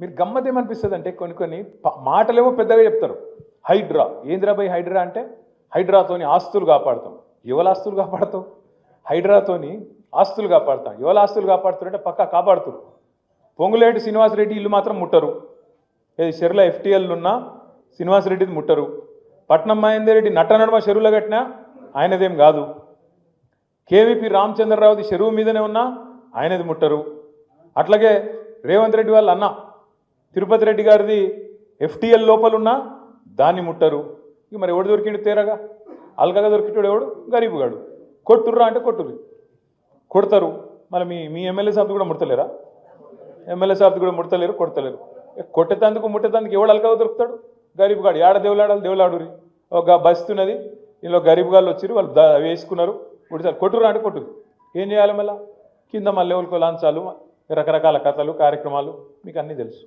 మీరు గమ్మతేమనిపిస్తుంది అంటే కొన్ని మాటలేమో పెద్దగా చెప్తారు. హైడ్రా ఏంద్రా బై హైడ్రా అంటే హైడ్రాతోని ఆస్తులు కాపాడుతాం. ఎవరి ఆస్తులు కాపాడుతాం? హైడ్రాతోని ఆస్తులు కాపాడుతాం. ఎవరి ఆస్తులు కాపాడుతారంటే పక్కా కాపాడుతారు. పొంగులేటి శ్రీనివాసరెడ్డి ఇల్లు మాత్రం ముట్టరు. ఏది చెరువుల ఎఫ్టీఎల్ ఉన్నా శ్రీనివాసరెడ్డిది ముట్టరు. పట్నం మహేందర్ రెడ్డి నట్టనడమ చెరువులో కట్టినా ఆయనదేం కాదు. కేవీపీ రామచంద్రరావుది చెరువు మీదనే ఉన్నా ఆయనది ముట్టరు. అట్లాగే రేవంత్ రెడ్డి వాళ్ళ అన్న తిరుపతి రెడ్డి గారిది ఎఫ్టీఎల్ లోపలున్నా దాన్ని ముట్టరు. ఇక మరి ఎవడు దొరికిండు తేరగా? అల్కగా దొరికిటాడు ఎవడు? గరీబుగాడు. కొట్టుర్రా అంటే కొట్టుర్రి కొడతారు. మరి మీ ఎమ్మెల్యే సాబ్ది కూడా ముడతలేరా? ఎమ్మెల్యే సాబ్ది కూడా ముడతలేరు, కొడతలేరు. కొట్టేతందుకు ముట్టేతందుకు ఎవడు అల్కగా దొరుకుతాడు? గరీబుగాడు. ఏడ దేవులాడాలి దేవులాడురి. ఒక బస్తున్నది, ఇందులో గరీబుగాళ్ళు వచ్చి వాళ్ళు వేసుకున్నారు. కొట్టుర్రా అంటే కొట్టుర్రి. ఏం చేయాలి మళ్ళీ? కింద మళ్ళీ ఎవరికో లాంచాలు, రకరకాల కథలు కార్యక్రమాలు మీకు అన్నీ తెలుసు.